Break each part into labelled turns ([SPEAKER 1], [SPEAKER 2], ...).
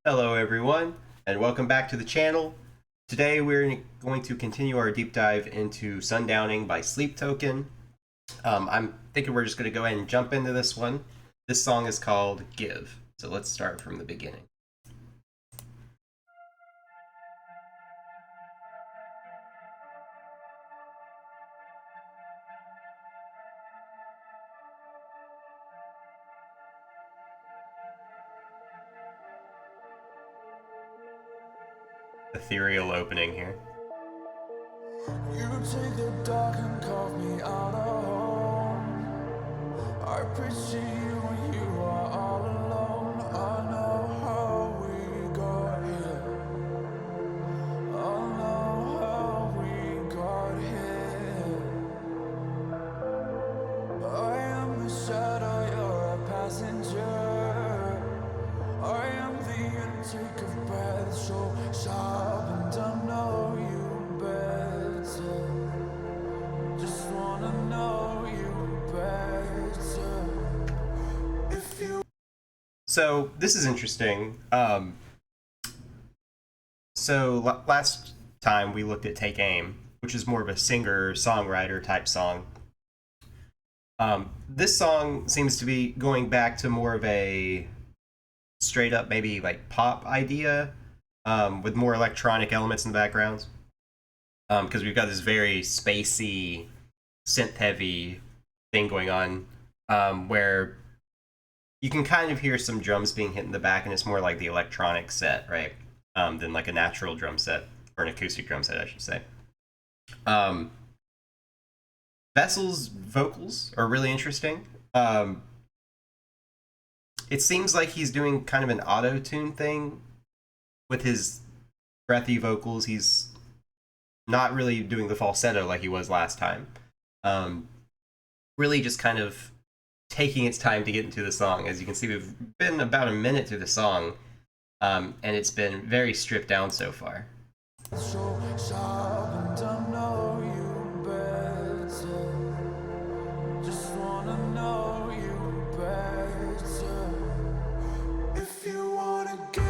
[SPEAKER 1] Hello everyone, and welcome back to the channel. Today we're going to continue our deep dive into Sundowning by Sleep Token. I'm thinking we're just going to go ahead and jump into this one. This song is called Give, so let's start from the beginning. Ethereal opening here.
[SPEAKER 2] You take the dark and carve me out of home. I picture you when you are all alone. I know how we got here. I know how we got here. I am the shadow, you're a passenger. I am the intake of breath, so sharp, and I know you better. Just wanna know you better. If you
[SPEAKER 1] So this is interesting. Last time we looked at Take Aim, which is more of a singer-songwriter type song. This song seems to be going back to more of a straight up maybe like pop idea, with more electronic elements in the background, because we've got this very spacey synth heavy thing going on, where you can kind of hear some drums being hit in the back, and it's more like the electronic set, right, than like a natural drum set, or an acoustic drum set I should say. Vessel's vocals are really interesting. It seems like he's doing kind of an auto-tune thing with his breathy vocals. He's not really doing the falsetto like he was last time. Really just kind of taking its time to get into the song. As you can see, we've been about a minute through the song, and it's been very stripped down so far.
[SPEAKER 2] so sharp, and I know you better. Just wanna know you better. If you wanna give,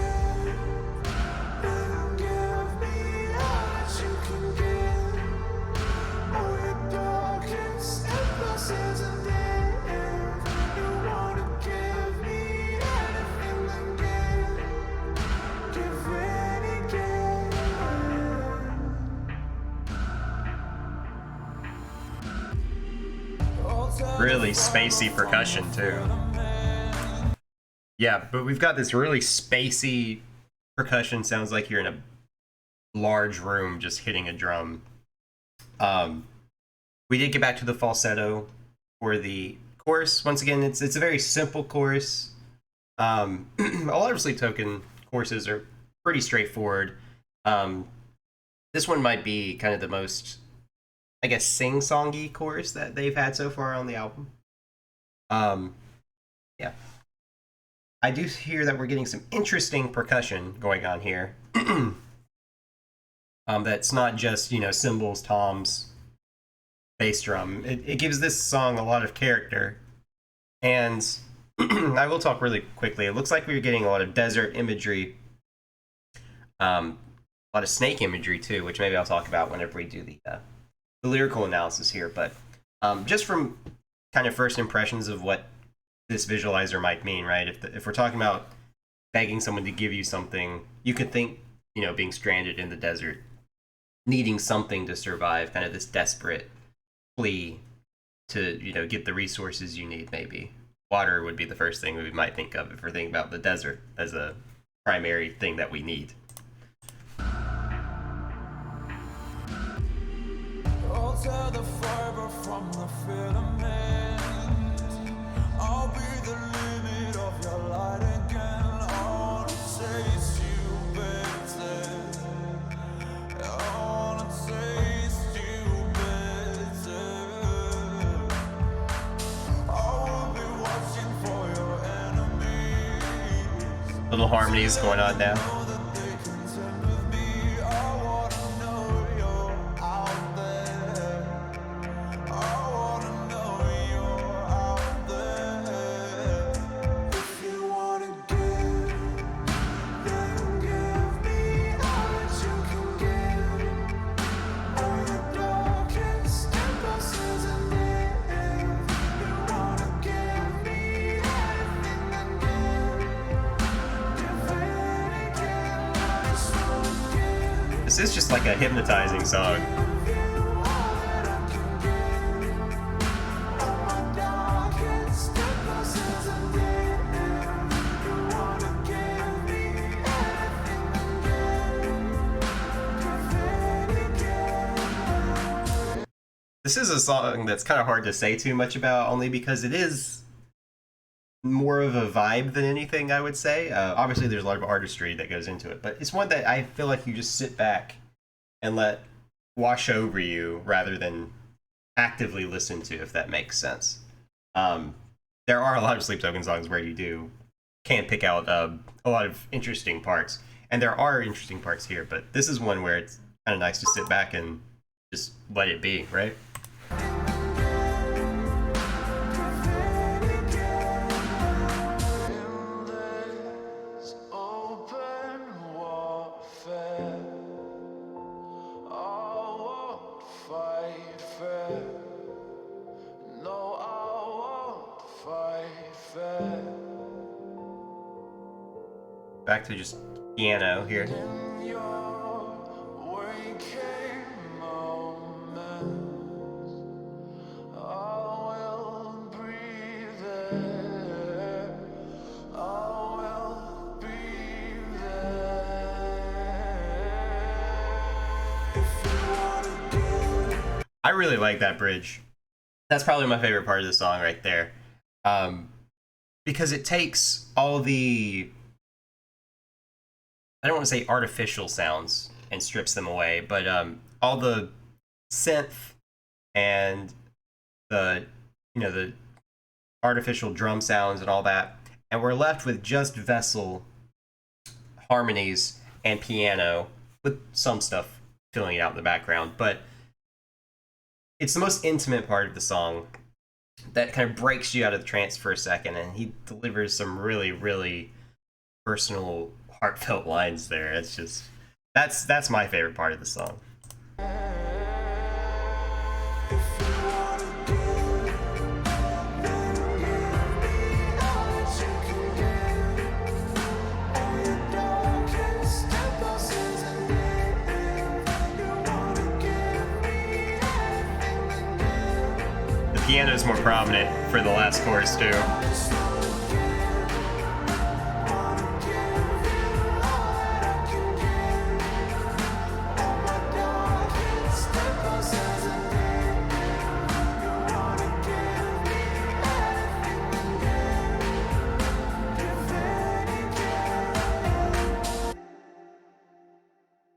[SPEAKER 2] then give me what you can give. All your darkest impulses and if you wanna give me anything, then give any give.
[SPEAKER 1] Really spacey percussion too. Yeah, but we've got this really spacey percussion. Sounds like you're in a large room just hitting a drum. We did get back to the falsetto for the chorus. Once again, it's a very simple chorus. A lot of Sleep Token choruses are pretty straightforward. This one might be kind of the most, I guess, sing-songy chorus that they've had so far on the album. Yeah. I do hear that we're getting some interesting percussion going on here. That's not just, cymbals, toms, bass drum. It gives this song a lot of character. And I will talk really quickly. It looks like we're getting a lot of desert imagery, a lot of snake imagery too, which maybe I'll talk about whenever we do the lyrical analysis here. But just from kind of first impressions of what this visualizer might mean, right? If we're talking about begging someone to give you something, you could think, being stranded in the desert, needing something to survive, kind of this desperate plea to, get the resources you need, maybe. Water would be the first thing we might think of if we're thinking about the desert as a primary thing that we need.
[SPEAKER 2] Alter the fiber from the filament. I'll be the limit of your light again. I wanna taste you better. I wanna taste you better. I will be watching for your enemies.
[SPEAKER 1] Little harmonies going on now.
[SPEAKER 2] Know that they contend with me. I wanna know you're out there. I wanna know you're out there. If you wanna give, then
[SPEAKER 1] This is just like a hypnotizing song. This is a song that's kind of hard to say too much about, only because it is more of a vibe than anything, I would say. Obviously, there's a lot of artistry that goes into it, but it's one that I feel like you just sit back and let wash over you rather than actively listen to, if that makes sense. There are a lot of Sleep Token songs where you can pick out a lot of interesting parts, and there are interesting parts here, but this is one where it's kind of nice to sit back and just let it be, right? Back to just piano here. I really like that bridge. That's probably my favorite part of the song right there. Because it takes all the, I don't want to say artificial sounds and strips them away, but all the synth and the artificial drum sounds and all that, and we're left with just Vessel harmonies and piano with some stuff filling it out in the background. But it's the most intimate part of the song that kind of breaks you out of the trance for a second, and he delivers some really, really personal, heartfelt lines there. It's just that's my favorite part of the song. The piano is more prominent for the last chorus too.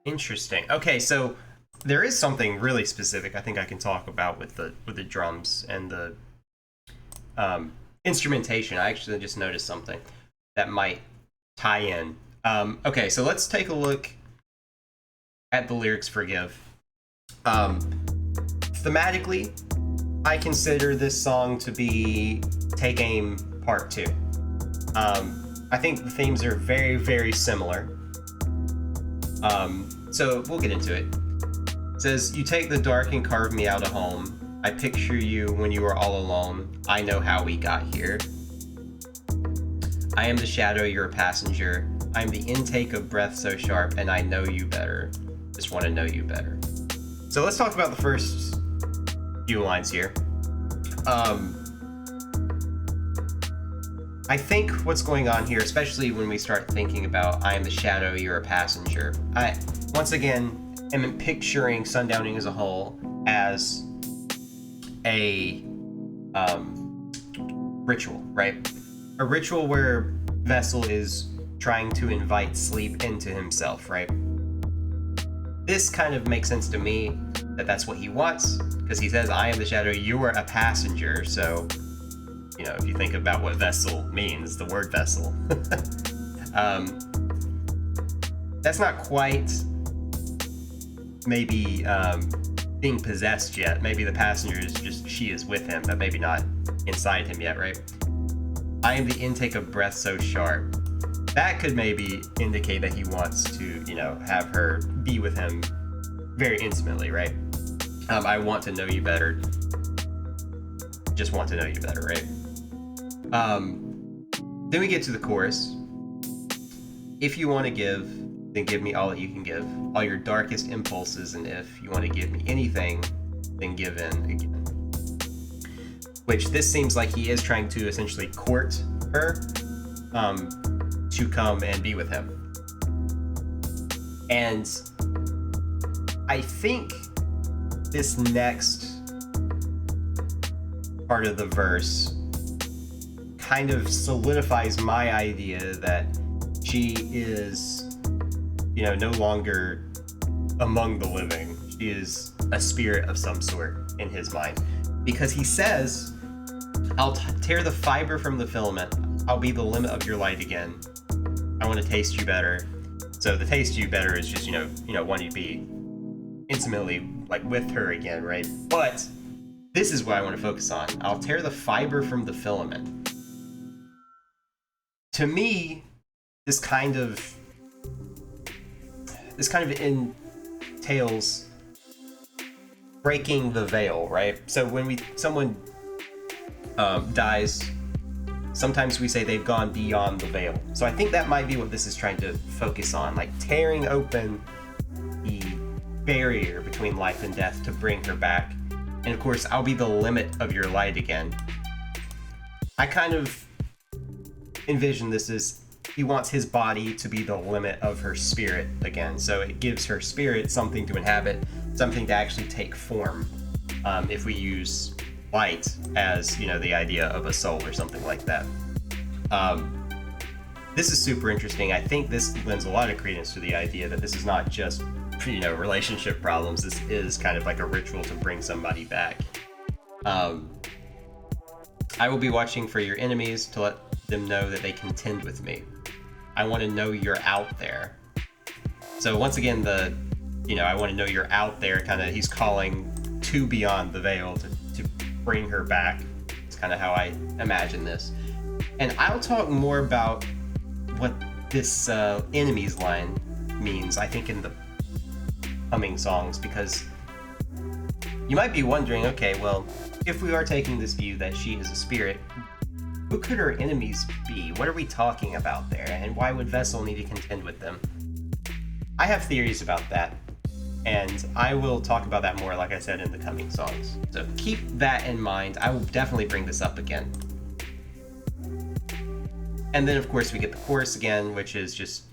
[SPEAKER 1] Interesting. Okay, so there is something really specific I think I can talk about with the drums and the instrumentation. I actually just noticed something that might tie in. Okay, so let's take a look at the lyrics for Give. Thematically, I consider this song to be Take Aim Part 2. I think the themes are very, very similar. So we'll get into it. It says, "You take the dark and carve me out a home. I picture you when you were all alone. I know how we got here. I am the shadow, you're a passenger. I am the intake of breath so sharp, and I know you better. Just want to know you better." So let's talk about the first few lines here. I think what's going on here, especially when we start thinking about I am the shadow, you're a passenger, I, once again, am picturing Sundowning as a whole as a ritual, right? A ritual where Vessel is trying to invite sleep into himself, right? This kind of makes sense to me that that's what he wants, because he says, I am the shadow, you are a passenger, so if you think about what vessel means, the word vessel. That's not quite maybe being possessed yet. Maybe the passenger is just, she is with him, but maybe not inside him yet, right? I am the intake of breath so sharp. That could maybe indicate that he wants to, have her be with him very intimately, right? I want to know you better. Just want to know you better, right? Then we get to the chorus. If you want to give, then give me all that you can give, all your darkest impulses, and if you want to give me anything, then give in again. Which this seems like he is trying to essentially court her to come and be with him. And I think this next part of the verse kind of solidifies my idea that she is, no longer among the living. She is a spirit of some sort in his mind. Because he says, I'll tear the fiber from the filament. I'll be the limit of your light again. I want to taste you better. So the taste you better is just, wanting to be intimately like with her again, right? But this is what I want to focus on. I'll tear the fiber from the filament. To me, this kind of entails breaking the veil, right? So when someone dies, sometimes we say they've gone beyond the veil. So I think that might be what this is trying to focus on, like tearing open the barrier between life and death to bring her back. And of course, I'll be the limit of your light again. I kind of envision this as he wants his body to be the limit of her spirit again. So it gives her spirit something to inhabit, something to actually take form. If we use light as, the idea of a soul or something like that. This is super interesting. I think this lends a lot of credence to the idea that this is not just, relationship problems. This is kind of like a ritual to bring somebody back. I will be watching for your enemies to let them know that they contend with me. I want to know you're out there. So once again, I want to know you're out there, kind of, he's calling to beyond the veil to bring her back. It's kind of how I imagine this. And I'll talk more about what this enemies line means, I think, in the coming songs, because you might be wondering, okay, well, if we are taking this view that she is a spirit, who could her enemies be? What are we talking about there? And why would Vessel need to contend with them? I have theories about that, and I will talk about that more, like I said, in the coming songs. So keep that in mind. I will definitely bring this up again. And then, of course, we get the chorus again, which is just,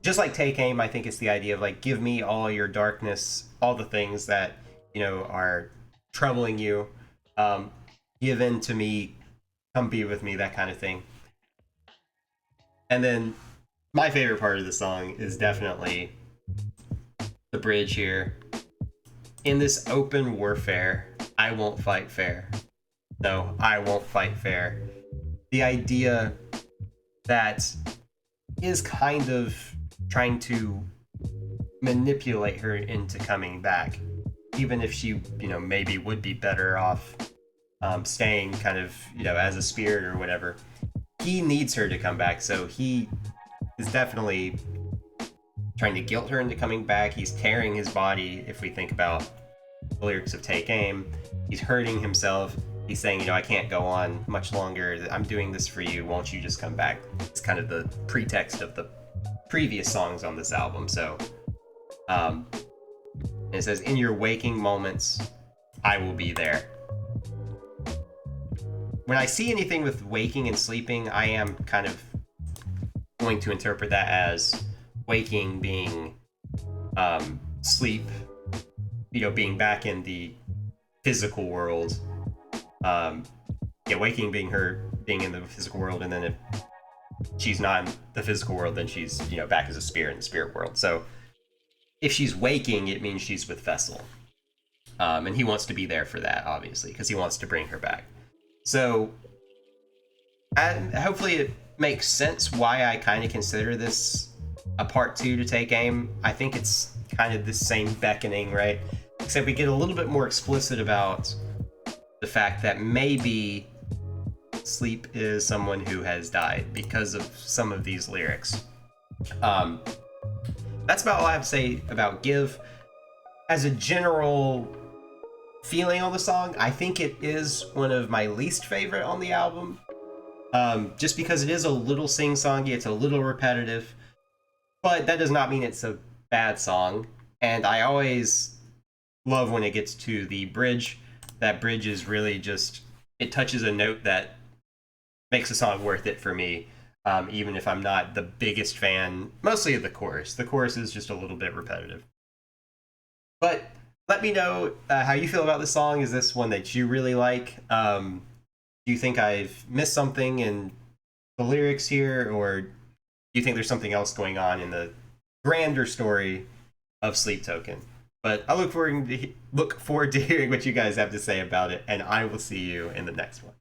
[SPEAKER 1] just like Take Aim, I think it's the idea of, like, give me all your darkness, all the things that, are troubling you. Give in to me, come be with me, that kind of thing. And then my favorite part of the song is definitely the bridge here. In this open warfare, I won't fight fair. No, I won't fight fair. The idea that is kind of trying to manipulate her into coming back, even if she, maybe would be better off staying kind of, as a spirit or whatever. He needs her to come back, so he is definitely trying to guilt her into coming back. He's tearing his body, if we think about the lyrics of Take Aim. He's hurting himself. He's saying, I can't go on much longer. I'm doing this for you. Won't you just come back? It's kind of the pretext of the previous songs on this album. So, and it says, in your waking moments, I will be there. When I see anything with waking and sleeping, I am kind of going to interpret that as waking being sleep, being back in the physical world. Waking being her being in the physical world, and then if she's not in the physical world, then she's, back as a spirit in the spirit world. So if she's waking, it means she's with Vessel. And he wants to be there for that, obviously, because he wants to bring her back. So hopefully it makes sense why I kind of consider this a part 2 to Take Aim. I think it's kind of the same beckoning, right? Except we get a little bit more explicit about the fact that maybe Sleep is someone who has died because of some of these lyrics. That's about all I have to say about Give. As a general feeling on the song, I think it is one of my least favorite on the album. Just because it is a little sing-songy, it's a little repetitive. but that does not mean it's a bad song. And I always love when it gets to the bridge. That bridge is really just, it touches a note that makes a song worth it for me. Even if I'm not the biggest fan, mostly of the chorus. The chorus is just a little bit repetitive. But let me know how you feel about this song. Is this one that you really like? Do you think I've missed something in the lyrics here, or do you think there's something else going on in the grander story of Sleep Token? But I look forward to hearing what you guys have to say about it, and I will see you in the next one.